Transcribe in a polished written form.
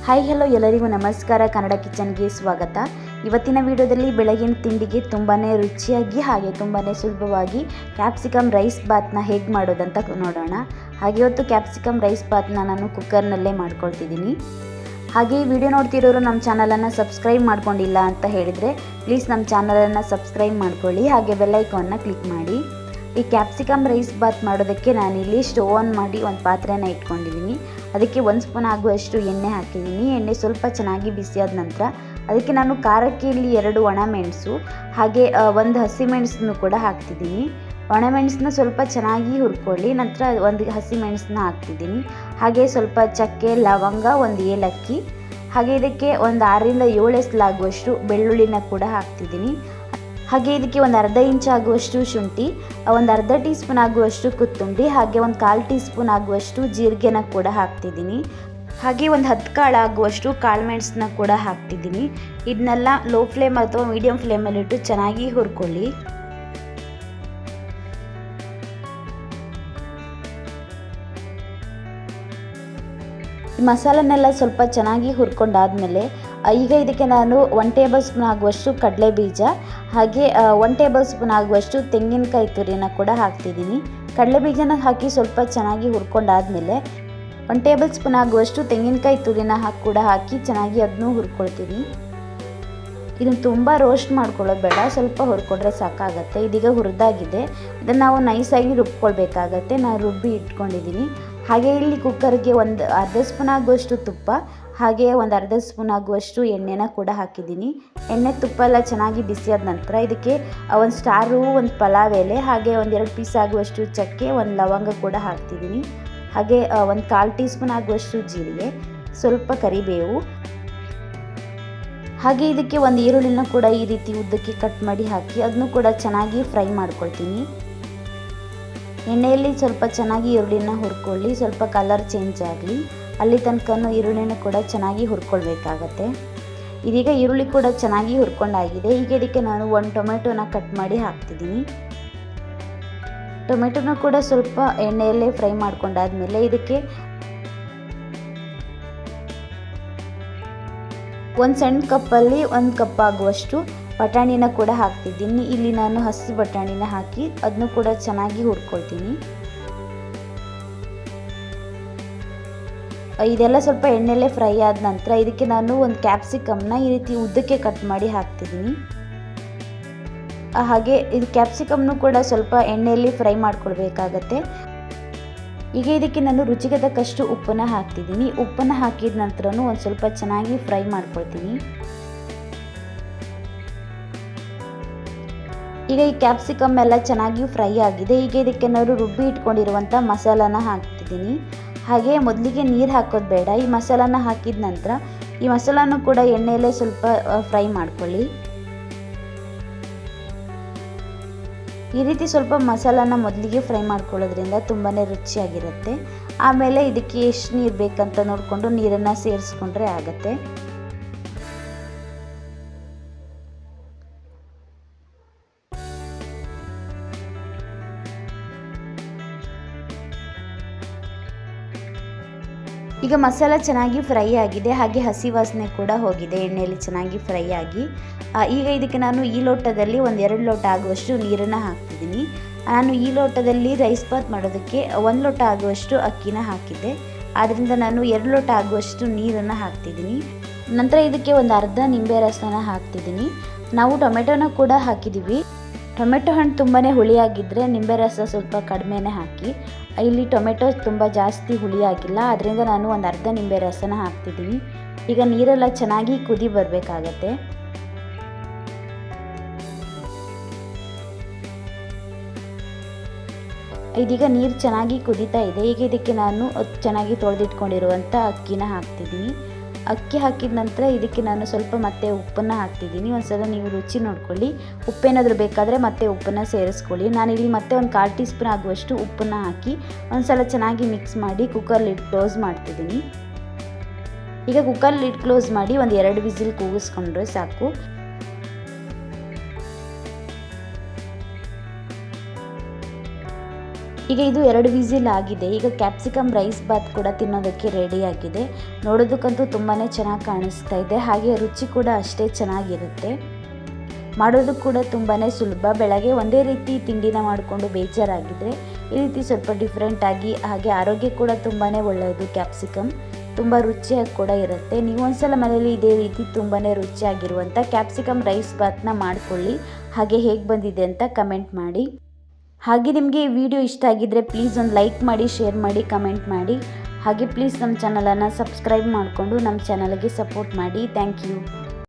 Hi hello ಎಲ್ಲರಿಗೂ ನಮಸ್ಕಾರ. ಕನ್ನಡ ಕಿಚನ್ಗೆ ಸ್ವಾಗತ. ಇವತ್ತಿನ ವಿಡಿಯೋದಲ್ಲಿ ಬೆಳಗಿನ ತಿಂಡಿಗೆ ತುಂಬಾ ರುಚಿಯಾಗಿ ಹಾಗೆ ತುಂಬಾ ಸುಲಭವಾಗಿ ಕ್ಯಾಪ್ಸಿಕಮ್ ರೈಸ್ ಬಾತ್ನ ಹೇಗೆ ಮಾಡೋದಂತ ನೋಡೋಣ. ಹಾಗೆ ಇವತ್ತು ಕ್ಯಾಪ್ಸಿಕಮ್ ರೈಸ್ ಬಾತ್ನ ನಾನು ಕುಕ್ಕರ್ನಲ್ಲೇ ಮಾಡ್ಕೊಳ್ತಿದ್ದೀನಿ. ಹಾಗೆ ಈ ವಿಡಿಯೋ ನೋಡ್ತಿರೋರು ನಮ್ಮ ಚಾನಲನ್ನು ಸಬ್ಸ್ಕ್ರೈಬ್ ಮಾಡ್ಕೊಂಡಿಲ್ಲ ಅಂತ ಹೇಳಿದರೆ ಪ್ಲೀಸ್ ನಮ್ಮ ಚಾನಲನ್ನು ಸಬ್ಸ್ಕ್ರೈಬ್ ಮಾಡ್ಕೊಳ್ಳಿ, ಹಾಗೆ ಬೆಲ್ ಐಕಾನ್ನ ಕ್ಲಿಕ್ ಮಾಡಿ. ಈ ಕ್ಯಾಪ್ಸಿಕಮ್ ರೈಸ್ ಬಾತ್ ಮಾಡೋದಕ್ಕೆ ನಾನಿಲ್ಲಿ ಸ್ಟವ್ ಆನ್ ಮಾಡಿ ಒಂದು ಪಾತ್ರೆನ ಇಟ್ಕೊಂಡಿದ್ದೀನಿ. ಅದಕ್ಕೆ 1 ಸ್ಪೂನ್ ಆಗುವಷ್ಟು ಎಣ್ಣೆ ಹಾಕಿದ್ದೀನಿ. ಎಣ್ಣೆ ಸ್ವಲ್ಪ ಚೆನ್ನಾಗಿ ಬಿಸಿಯಾದ ನಂತರ ಅದಕ್ಕೆ ನಾನು ಖಾರಕ್ಕೆ ಇಲ್ಲಿ 2 ಒಣಮೆಣಸು ಹಾಗೆ 1 ಹಸಿಮೆಣಸನ್ನು ಕೂಡ ಹಾಕ್ತಿದ್ದೀನಿ. ಒಣಮೆಣಸನ್ನ ಸ್ವಲ್ಪ ಚೆನ್ನಾಗಿ ಹುರ್ಕೊಳ್ಳಿ. ನಂತರ 1 ಹಸಿಮೆಣಸನ್ನ ಹಾಕ್ತಿದ್ದೀನಿ. ಹಾಗೆ ಸ್ವಲ್ಪ ಚಕ್ಕೆ, ಲವಂಗ, 1 ಏಲಕ್ಕಿ, ಹಾಗೆ ಇದಕ್ಕೆ ಒಂದು 6ರಿಂದ 7 ಎಸಲಾಗುವಷ್ಟು ಬೆಳ್ಳುಳ್ಳಿನ ಕೂಡ ಹಾಕ್ತಿದ್ದೀನಿ. ಹಾಗೆ ಇದಕ್ಕೆ ಒಂದು ಅರ್ಧ ಇಂಚ್ ಆಗುವಷ್ಟು ಶುಂಠಿ, ಒಂದು ಅರ್ಧ ಟೀ ಸ್ಪೂನ್ ಆಗುವಷ್ಟು ಕೊತ್ತಂಬರಿ, ಹಾಗೆ ಒಂದು 1/4 ಟೀ ಸ್ಪೂನ್ ಆಗುವಷ್ಟು ಜೀರಿಗೆನ ಕೂಡ ಹಾಕ್ತಿದ್ದೀನಿ. ಹಾಗೆ ಒಂದು 10 ಕಾಳು ಆಗುವಷ್ಟು ಕಾಳುಮೆಣಸನ್ನ ಕೂಡ ಹಾಕ್ತಿದ್ದೀನಿ. ಇದನ್ನೆಲ್ಲ ಲೋ ಫ್ಲೇಮ್ ಅಥವಾ ಮೀಡಿಯಂ ಫ್ಲೇಮಲ್ಲಿಟ್ಟು ಚೆನ್ನಾಗಿ ಹುರ್ಕೊಳ್ಳಿ. ಈ ಮಸಾಲನ್ನೆಲ್ಲ ಸ್ವಲ್ಪ ಚೆನ್ನಾಗಿ ಹುರ್ಕೊಂಡಾದ್ಮೇಲೆ ಈಗ ಇದಕ್ಕೆ ನಾನು 1 ಟೇಬಲ್ ಸ್ಪೂನ್ ಆಗುವಷ್ಟು ಕಡಲೆ ಬೀಜ ಹಾಗೆ 1 ಟೇಬಲ್ ಸ್ಪೂನ್ ಆಗುವಷ್ಟು ತೆಂಗಿನಕಾಯಿ ತುರಿನ ಕೂಡ ಹಾಕ್ತಿದ್ದೀನಿ. ಕಡಲೆ ಬೀಜನ ಹಾಕಿ ಸ್ವಲ್ಪ ಚೆನ್ನಾಗಿ ಹುರ್ಕೊಂಡಾದ್ಮೇಲೆ 1 ಟೇಬಲ್ ಸ್ಪೂನ್ ಆಗುವಷ್ಟು ತೆಂಗಿನಕಾಯಿ ತುರಿನ ಕೂಡ ಹಾಕಿ ಚೆನ್ನಾಗಿ ಅದನ್ನು ಹುರ್ಕೊಳ್ತೀನಿ. ಇದನ್ನು ತುಂಬ ರೋಸ್ಟ್ ಮಾಡ್ಕೊಳ್ಳೋದು ಬೇಡ, ಸ್ವಲ್ಪ ಹುರ್ಕೊಂಡ್ರೆ ಸಾಕಾಗತ್ತೆ. ಇದೀಗ ಹುರಿದಾಗಿದೆ. ಇದನ್ನು ನಾವು ನೈಸಾಗಿ ರುಬ್ಕೊಳ್ಬೇಕಾಗತ್ತೆ. ನಾನು ರುಬ್ಬಿ ಇಟ್ಕೊಂಡಿದ್ದೀನಿ. ಹಾಗೆ ಇಲ್ಲಿ ಕುಕ್ಕರ್ಗೆ ಒಂದು ಅರ್ಧ ಸ್ಪೂನ್ ಆಗುವಷ್ಟು ತುಪ್ಪ ಹಾಗೆ ಒಂದು ಅರ್ಧ ಸ್ಪೂನ್ ಆಗುವಷ್ಟು ಎಣ್ಣೆನ ಕೂಡ ಹಾಕಿದ್ದೀನಿ. ಎಣ್ಣೆ ತುಪ್ಪ ಎಲ್ಲ ಚೆನ್ನಾಗಿ ಬಿಸಿಯಾದ ನಂತರ ಇದಕ್ಕೆ 1 ಸ್ಟಾರು, 1 ಪಲಾವ್ ಎಲೆ, ಹಾಗೆ 1-2 ಪೀಸ್ ಆಗುವಷ್ಟು ಚಕ್ಕೆ, 1 ಲವಂಗ ಕೂಡ ಹಾಕ್ತಿದ್ದೀನಿ. ಹಾಗೆ 1/4 ಟೀ ಸ್ಪೂನ್ ಆಗುವಷ್ಟು ಜೀರಿಗೆ, ಸ್ವಲ್ಪ ಕರಿಬೇವು, ಹಾಗೆ ಇದಕ್ಕೆ 1 ಈರುಳ್ಳಿನ ಕೂಡ ಈ ರೀತಿ ಉದ್ದಕ್ಕೆ ಕಟ್ ಮಾಡಿ ಹಾಕಿ ಅದನ್ನು ಕೂಡ ಚೆನ್ನಾಗಿ ಫ್ರೈ ಮಾಡ್ಕೊಳ್ತೀನಿ. ಎಣ್ಣೆಯಲ್ಲಿ ಸ್ವಲ್ಪ ಚೆನ್ನಾಗಿ ಈರುಳ್ಳಿನ ಹುರ್ಕೊಳ್ಳಿ. ಸ್ವಲ್ಪ ಕಲರ್ ಚೇಂಜ್ ಆಗಲಿ ಅಲ್ಲಿ ತನಕ ಈರುಳ್ಳಿನ ಕೂಡ ಚೆನ್ನಾಗಿ ಹುರ್ಕೊಳ್ಬೇಕಾಗತ್ತೆ. ಇದೀಗ ಈರುಳ್ಳಿ ಕೂಡ ಚೆನ್ನಾಗಿ ಹುರ್ಕೊಂಡಾಗಿದೆ. ಈಗ ಇದಕ್ಕೆ ನಾನು 1 ಟೊಮೆಟೊನ ಕಟ್ ಮಾಡಿ ಹಾಕ್ತಿದ್ದೀನಿ. ಟೊಮೆಟೊನ ಕೂಡ ಸ್ವಲ್ಪ ಎಣ್ಣೆಯಲ್ಲೇ ಫ್ರೈ ಮಾಡ್ಕೊಂಡಾದ್ಮೇಲೆ ಇದಕ್ಕೆ 1 ಸಣ್ಣ ಕಪ್ಪಲ್ಲಿ 1 ಕಪ್ ಆಗುವಷ್ಟು ಬಟಾಣಿನ ಕೂಡ ಹಾಕ್ತಿದ್ದೀನಿ. ಇಲ್ಲಿ ನಾನು ಹಸಿ ಬಟಾಣಿನ ಹಾಕಿ ಅದನ್ನು ಕೂಡ ಚೆನ್ನಾಗಿ ಹುರ್ಕೊಳ್ತೀನಿ. ಇದೆಲ್ಲ ಸ್ವಲ್ಪ ಎಣ್ಣೆಲ್ಲೇ ಫ್ರೈ ಆದ ನಂತರ ಇದಕ್ಕೆ ನಾನು 1 ಕ್ಯಾಪ್ಸಿಕಮ್ನ ಈ ರೀತಿ ಉದ್ದಕ್ಕೆ ಕಟ್ ಮಾಡಿ ಹಾಕ್ತಿದ್ದೀನಿ. ಹಾಗೆ ಇದು ಕ್ಯಾಪ್ಸಿಕಮ್ನು ಕೂಡ ಸ್ವಲ್ಪ ಎಣ್ಣೆಯಲ್ಲಿ ಫ್ರೈ ಮಾಡ್ಕೊಳ್ಬೇಕಾಗತ್ತೆ. ಈಗ ಇದಕ್ಕೆ ನಾನು ರುಚಿಗೆ ತಕ್ಕಷ್ಟು ಉಪ್ಪನ್ನ ಹಾಕ್ತಿದ್ದೀನಿ. ಉಪ್ಪನ್ನು ಹಾಕಿದ ನಂತರನೂ ಒಂದು ಸ್ವಲ್ಪ ಚೆನ್ನಾಗಿ ಫ್ರೈ ಮಾಡ್ಕೊಳ್ತೀನಿ. ಈಗ ಈ ಕ್ಯಾಪ್ಸಿಕಮ್ ಎಲ್ಲ ಚೆನ್ನಾಗಿ ಫ್ರೈ ಆಗಿದೆ. ಈಗ ಇದಕ್ಕೆ ನಾನು ರುಬ್ಬಿ ಇಟ್ಕೊಂಡಿರುವಂಥ ಮಸಾಲಾನ ಹಾಕ್ತಿದ್ದೀನಿ. ಹಾಗೆ ಮೊದಲಿಗೆ ನೀರು ಹಾಕೋದು ಬೇಡ. ಈ ಮಸಾಲಾನ ಹಾಕಿದ ನಂತರ ಈ ಮಸಾಲಾನು ಕೂಡ ಎಣ್ಣೆಯಲ್ಲೇ ಸ್ವಲ್ಪ ಫ್ರೈ ಮಾಡ್ಕೊಳ್ಳಿ. ಈ ರೀತಿ ಸ್ವಲ್ಪ ಮಸಾಲಾನ ಮೊದಲಿಗೆ ಫ್ರೈ ಮಾಡ್ಕೊಳ್ಳೋದ್ರಿಂದ ತುಂಬಾ ರುಚಿಯಾಗಿರುತ್ತೆ. ಆಮೇಲೆ ಇದಕ್ಕೆ ಎಷ್ಟು ನೀರು ಬೇಕಂತ ನೋಡಿಕೊಂಡು ನೀರನ್ನು ಸೇರಿಸ್ಕೊಂಡ್ರೆ ಆಗುತ್ತೆ. ಈಗ ಮಸಾಲ ಚೆನ್ನಾಗಿ ಫ್ರೈ ಆಗಿದೆ. ಹಾಗೆ ಹಸಿ ವಾಸನೆ ಕೂಡ ಹೋಗಿದೆ ಎಣ್ಣೆಯಲ್ಲಿ ಚೆನ್ನಾಗಿ ಫ್ರೈ ಆಗಿ. ಈಗ ಇದಕ್ಕೆ ನಾನು ಈ ಲೋಟದಲ್ಲಿ 1-2 ಲೋಟ ಆಗುವಷ್ಟು ನೀರನ್ನು ಹಾಕ್ತಿದ್ದೀನಿ. ನಾನು ಈ ಲೋಟದಲ್ಲಿ ರೈಸ್ ಬಾತ್ ಮಾಡೋದಕ್ಕೆ 1 ಲೋಟ ಆಗುವಷ್ಟು ಅಕ್ಕಿನ ಹಾಕಿದ್ದೆ. ಆದ್ದರಿಂದ ನಾನು 2 ಲೋಟ ಆಗುವಷ್ಟು ನೀರನ್ನು ಹಾಕ್ತಿದ್ದೀನಿ. ನಂತರ ಇದಕ್ಕೆ ಒಂದು ಅರ್ಧ ನಿಂಬೆ ರಸನ ಹಾಕ್ತಿದ್ದೀನಿ. ನಾವು ಟೊಮೆಟೊನ ಕೂಡ ಹಾಕಿದ್ದೀವಿ. ಟೊಮೆಟೊ ಹಣ್ಣು ತುಂಬಾ ಹುಳಿಯಾಗಿದ್ದರೆ ನಿಂಬೆ ರಸ ಸ್ವಲ್ಪ ಕಡಿಮೆನೇ ಹಾಕಿ. ಇಲ್ಲಿ ಟೊಮೆಟೊ ತುಂಬ ಜಾಸ್ತಿ ಹುಳಿಯಾಗಿಲ್ಲ, ಅದರಿಂದ ನಾನು ಒಂದು ಅರ್ಧ ನಿಂಬೆ ರಸನ ಹಾಕ್ತಿದ್ದೀನಿ. ಈಗ ನೀರೆಲ್ಲ ಚೆನ್ನಾಗಿ ಕುದಿ ಬರಬೇಕಾಗತ್ತೆ. ಇದೀಗ ನೀರು ಚೆನ್ನಾಗಿ ಕುದೀತಾ ಇದೆ. ಈಗ ಇದಕ್ಕೆ ನಾನು ಚೆನ್ನಾಗಿ ತೊಳೆದಿಟ್ಕೊಂಡಿರುವಂಥ ಅಕ್ಕಿನ ಹಾಕ್ತಿದ್ದೀನಿ. ಅಕ್ಕಿ ಹಾಕಿದ ನಂತರ ಇದಕ್ಕೆ ನಾನು ಸ್ವಲ್ಪ ಮತ್ತೆ ಉಪ್ಪನ್ನು ಹಾಕ್ತಿದ್ದೀನಿ. ಒಂದ್ಸಲ ನೀವು ರುಚಿ ನೋಡ್ಕೊಳ್ಳಿ. ಉಪ್ಪೇನಾದರೂ ಬೇಕಾದರೆ ಮತ್ತೆ ಉಪ್ಪನ್ನು ಸೇರಿಸ್ಕೊಳ್ಳಿ. ನಾನಿಲ್ಲಿ ಮತ್ತೆ 1/4 ಟೀ ಸ್ಪೂನ್ ಆಗುವಷ್ಟು ಉಪ್ಪನ್ನು ಹಾಕಿ ಒಂದ್ಸಲ ಚೆನ್ನಾಗಿ ಮಿಕ್ಸ್ ಮಾಡಿ ಕುಕ್ಕರ್ ಲಿಡ್ ಕ್ಲೋಸ್ ಮಾಡ್ತಿದ್ದೀನಿ. ಈಗ ಕುಕ್ಕರ್ ಲಿಡ್ ಕ್ಲೋಸ್ ಮಾಡಿ 1-2 ವಿಸಿಲ್ ಕೂಗಿಸ್ಕೊಂಡ್ರೆ ಸಾಕು. ಈಗ ಇದು 2 ವಿಸಿಲ್ ಆಗಿದೆ. ಈಗ ಕ್ಯಾಪ್ಸಿಕಮ್ ರೈಸ್ ಬಾತ್ ಕೂಡ ತಿನ್ನೋದಕ್ಕೆ ರೆಡಿಯಾಗಿದೆ. ನೋಡೋದಕ್ಕಂತೂ ತುಂಬಾ ಚೆನ್ನಾಗಿ ಕಾಣಿಸ್ತಾ ಇದೆ, ಹಾಗೆ ರುಚಿ ಕೂಡ ಅಷ್ಟೇ ಚೆನ್ನಾಗಿರುತ್ತೆ. ಮಾಡೋದು ಕೂಡ ತುಂಬಾ ಸುಲಭ. ಬೆಳಗ್ಗೆ ಒಂದೇ ರೀತಿ ತಿಂಡಿನ ಮಾಡಿಕೊಂಡು ಬೇಜಾರಾಗಿದ್ದರೆ ಈ ರೀತಿ ಸ್ವಲ್ಪ ಡಿಫ್ರೆಂಟಾಗಿ, ಹಾಗೆ ಆರೋಗ್ಯ ಕೂಡ ತುಂಬಾ ಒಳ್ಳೆಯದು. ಕ್ಯಾಪ್ಸಿಕಮ್ ತುಂಬ ರುಚಿಯಾಗಿ ಕೂಡ ಇರುತ್ತೆ. ನೀವು ಒಂದ್ಸಲ ಮನೇಲಿ ಇದೇ ರೀತಿ ತುಂಬಾ ರುಚಿಯಾಗಿರುವಂಥ ಕ್ಯಾಪ್ಸಿಕಮ್ ರೈಸ್ ಬಾತ್ನ ಮಾಡಿಕೊಳ್ಳಿ. ಹಾಗೆ ಹೇಗೆ ಬಂದಿದೆ ಅಂತ ಕಮೆಂಟ್ ಮಾಡಿ. ಹಾಗೆ ನಿಮಗೆ ಈ ವಿಡಿಯೋ ಇಷ್ಟ ಆಗಿದ್ದರೆ ಪ್ಲೀಸ್ ಒಂದು ಲೈಕ್ ಮಾಡಿ, ಶೇರ್ ಮಾಡಿ, ಕಮೆಂಟ್ ಮಾಡಿ. ಹಾಗೆ ಪ್ಲೀಸ್ ನಮ್ಮ ಚಾನಲನ್ನು ಸಬ್ಸ್ಕ್ರೈಬ್ ಮಾಡಿಕೊಂಡು ನಮ್ಮ ಚಾನಲ್ಗೆ ಸಪೋರ್ಟ್ ಮಾಡಿ. Thank you.